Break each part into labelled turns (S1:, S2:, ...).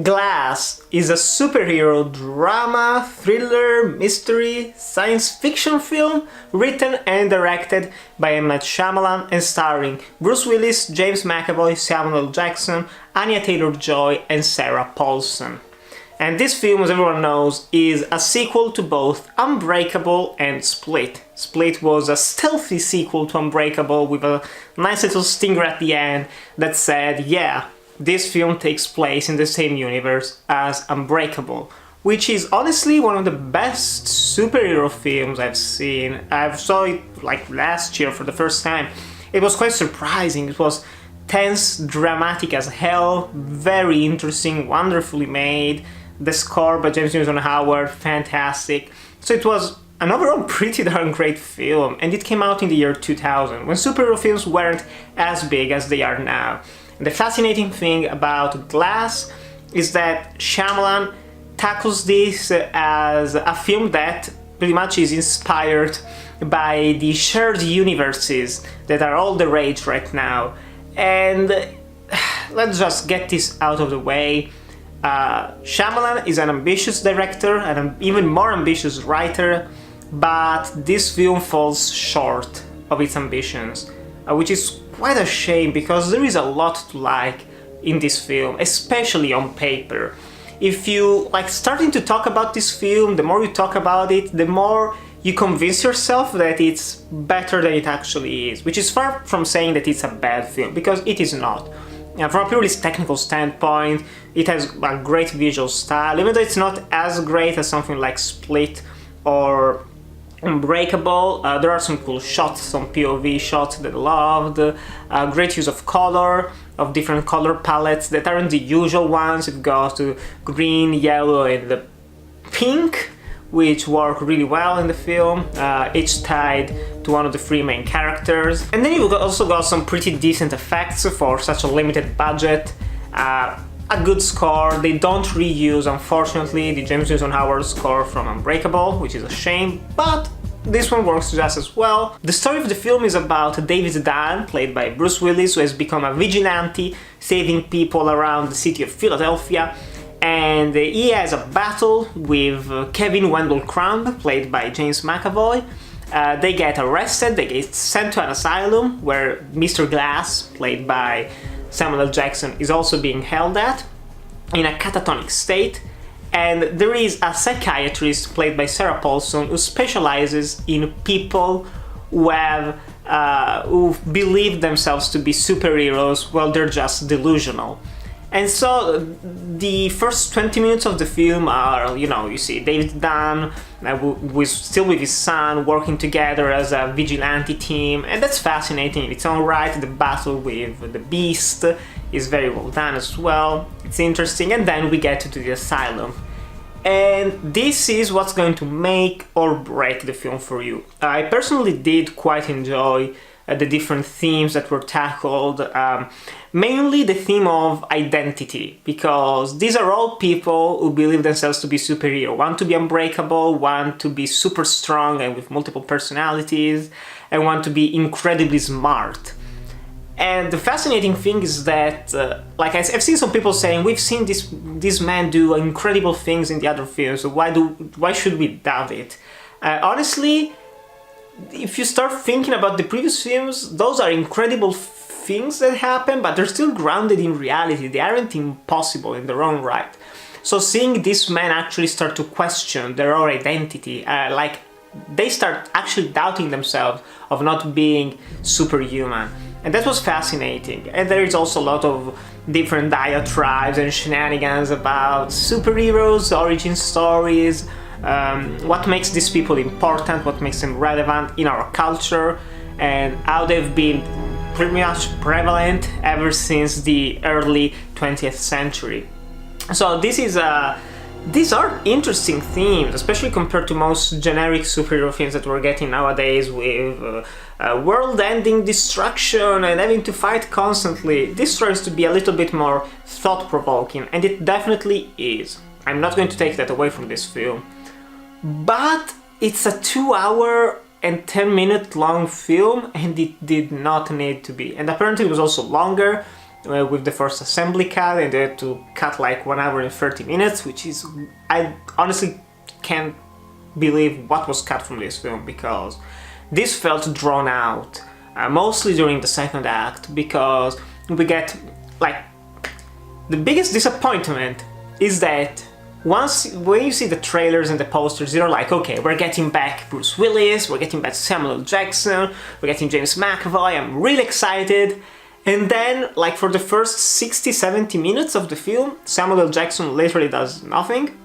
S1: Glass is a superhero drama, thriller, mystery, science fiction film written and directed by Shyamalan and starring Bruce Willis, James McAvoy, Samuel L. Jackson, Anya Taylor-Joy and Sarah Paulson. And this film, as everyone knows, is a sequel to both Unbreakable and Split. Split was a stealthy sequel to Unbreakable with a nice little stinger at the end that said, yeah, this film takes place in the same universe as Unbreakable, which is honestly one of the best superhero films I've seen. I saw it like last year for the first time. It was quite surprising. It was tense, dramatic as hell, very interesting, wonderfully made. The score by James McAvoy, fantastic. So it was an overall pretty darn great film, and it came out in the year 2000, when superhero films weren't as big as they are now. And the fascinating thing about Glass is that Shyamalan tackles this as a film that pretty much is inspired by the shared universes that are all the rage right now. And let's just get this out of the way. Shyamalan is an ambitious director and an even more ambitious writer, but this film falls short of its ambitions, which is quite a shame because there is a lot to like in this film, especially on paper. If you like starting to talk about this film, the more you talk about it, the more you convince yourself that it's better than it actually is, which is far from saying that it's a bad film, because it is not. From a purely technical standpoint, it has a great visual style, even though it's not as great as something like Split or Unbreakable. There are some cool shots, some POV shots that I loved, great use of color, of different color palettes that aren't the usual ones. It goes to green, yellow and pink, which work really well in the film, each tied to one of the three main characters. And then you've also got some pretty decent effects for such a limited budget, a good score. They don't reuse, unfortunately, the James McAvoy score from Unbreakable, which is a shame, but this one works just as well. The story of the film is about David Dunn, played by Bruce Willis, who has become a vigilante, saving people around the city of Philadelphia. And he has a battle with Kevin Wendell Crumb, played by James McAvoy. They get arrested, they get sent to an asylum where Mr. Glass, played by Samuel L. Jackson, is also being held at, in a catatonic state. And there is a psychiatrist, played by Sarah Paulson, who specializes in people who who believe themselves to be superheroes while they're just delusional. And so the first 20 minutes of the film are, you see David Dunn still with his son, working together as a vigilante team, and that's fascinating in its own right. The battle with the Beast is very well done as well. It's interesting, and then we get to the asylum. And this is what's going to make or break the film for you. I personally did quite enjoy the different themes that were tackled, mainly the theme of identity, because these are all people who believe themselves to be superhero, want to be unbreakable, want to be super strong and with multiple personalities, and want to be incredibly smart. And the fascinating thing is that, I've seen some people saying, we've seen this man do incredible things in the other films, so why should we doubt it? Honestly, if you start thinking about the previous films, those are incredible things that happen, but they're still grounded in reality. They aren't impossible in their own right. So seeing this man actually start to question their own identity, they start actually doubting themselves of not being superhuman. And that was fascinating. And there is also a lot of different diatribes and shenanigans about superheroes, origin stories, what makes these people important, what makes them relevant in our culture, and how they've been pretty much prevalent ever since the early 20th century. So these are interesting themes, especially compared to most generic superhero films that we're getting nowadays with world-ending destruction and having to fight constantly. This tries to be a little bit more thought-provoking, and it definitely is. I'm not going to take that away from this film. But it's a 2-hour and 10-minute long film, and it did not need to be. And apparently it was also longer with the first assembly cut, and they had to cut like 1 hour and 30 minutes, which is, I honestly can't believe what was cut from this film, because this felt drawn out, mostly during the second act, because we get, like, the biggest disappointment is that when you see the trailers and the posters, you're like, okay, we're getting back Bruce Willis, we're getting back Samuel L. Jackson, we're getting James McAvoy, I'm really excited. And then, like, for the first 60-70 minutes of the film, Samuel L. Jackson literally does nothing,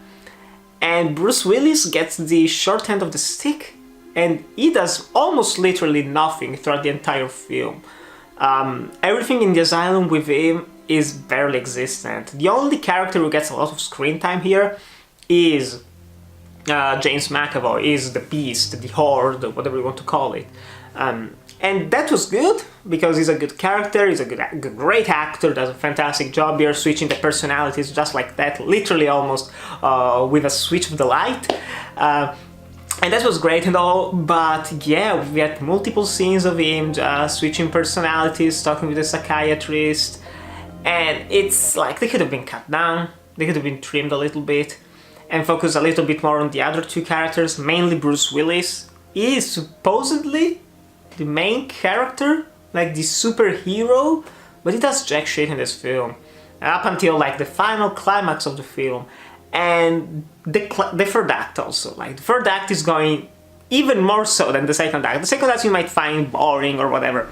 S1: and Bruce Willis gets the short end of the stick, and he does almost literally nothing throughout the entire film. Everything in the asylum with him is barely existent. The only character who gets a lot of screen time here is James McAvoy, is the Beast, the Horde, whatever you want to call it. And that was good, because he's a good character, he's a great actor, does a fantastic job here, switching the personalities just like that, literally almost with a switch of the light. And that was great and all, but yeah, we had multiple scenes of him just switching personalities, talking with the psychiatrist, and it's like they could have been cut down, they could have been trimmed a little bit, and focus a little bit more on the other two characters, mainly Bruce Willis. He is supposedly the main character, like the superhero, but he does jack shit in this film, up until like the final climax of the film, and the third act also. Like, the third act is going even more so than the second act. The second act you might find boring or whatever,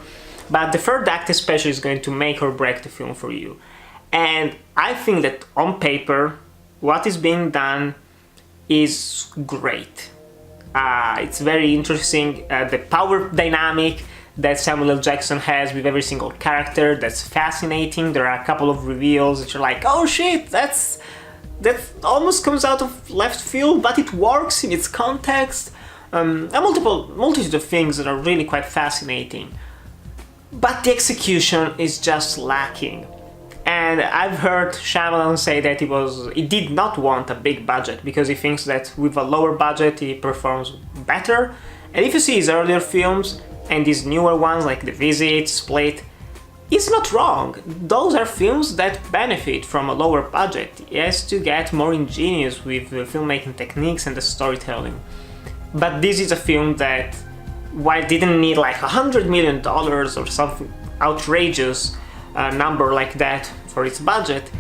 S1: but the third act especially is going to make or break the film for you. And I think that on paper, what is being done is great. It's very interesting, the power dynamic that Samuel L. Jackson has with every single character, that's fascinating. There are a couple of reveals that you're like, oh shit, that almost comes out of left field, but it works in its context. A multitude of things that are really quite fascinating. But the execution is just lacking. And I've heard Shyamalan say that he did not want a big budget, because he thinks that with a lower budget he performs better. And if you see his earlier films and these newer ones like The Visit, Split, he's not wrong. Those are films that benefit from a lower budget. He has to get more ingenious with the filmmaking techniques and the storytelling. But this is a film that, while it didn't need like $100 million or something outrageous number like that for its budget,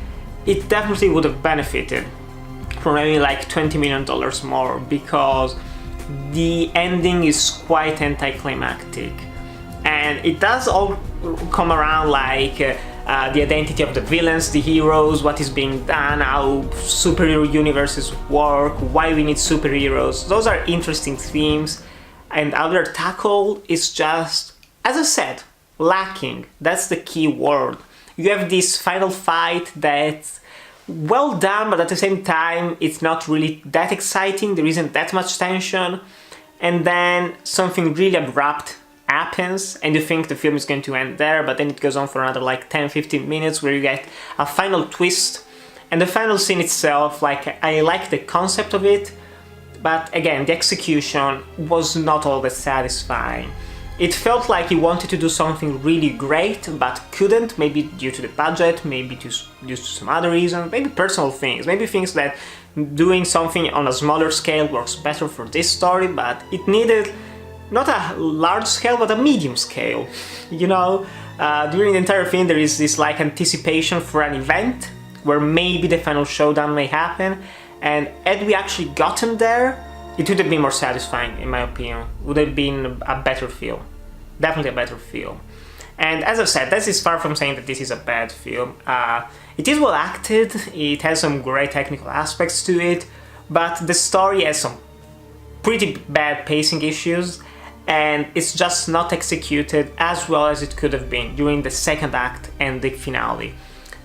S1: it definitely would have benefited from maybe like $20 million more, because the ending is quite anticlimactic, and it does all come around like the identity of the villains, the heroes, what is being done, how superhero universes work, why we need superheroes. Those are interesting themes, and how they're tackled is just, as I said, lacking. That's the key word. You have this final fight that's well done, but at the same time it's not really that exciting, there isn't that much tension, and then something really abrupt happens and you think the film is going to end there, but then it goes on for another like 10-15 minutes where you get a final twist. And the final scene itself, like, I like the concept of it, but again, the execution was not all that satisfying. It felt like he wanted to do something really great, but couldn't, maybe due to the budget, maybe due to some other reason, maybe personal things, maybe things that doing something on a smaller scale works better for this story, but it needed not a large scale, but a medium scale. You know, during the entire thing there is this like anticipation for an event, where maybe the final showdown may happen, and had we actually gotten there, it would have been more satisfying, in my opinion. Would have been a better film. Definitely a better film. And as I've said, this is far from saying that this is a bad film. It is well acted, it has some great technical aspects to it, but the story has some pretty bad pacing issues, and it's just not executed as well as it could have been during the second act and the finale.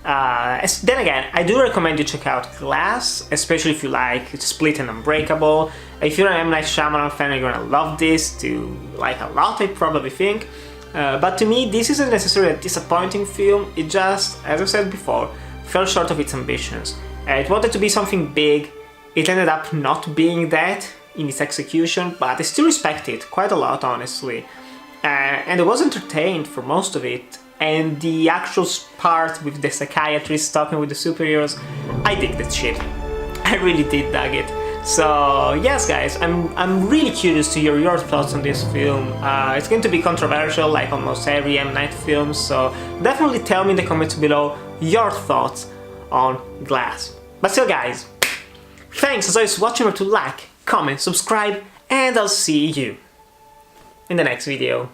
S1: Then again, I do recommend you check out Glass, especially if you like Split and Unbreakable. If you're an M. Night Shyamalan fan, you're gonna love this to like a lot, I probably think. But to me, this isn't necessarily a disappointing film, it just, as I said before, fell short of its ambitions. It wanted to be something big, it ended up not being that in its execution, but I still respect it quite a lot, honestly. And I was entertained for most of it, and the actual part with the psychiatrist talking with the superheroes, I dig that shit. I really did dig it. So yes guys, I'm really curious to hear your thoughts on this film. It's going to be controversial like almost every M. Night film, so definitely tell me in the comments below your thoughts on Glass. But still guys, thanks as always for watching. Remember to like, comment, subscribe, and I'll see you in the next video.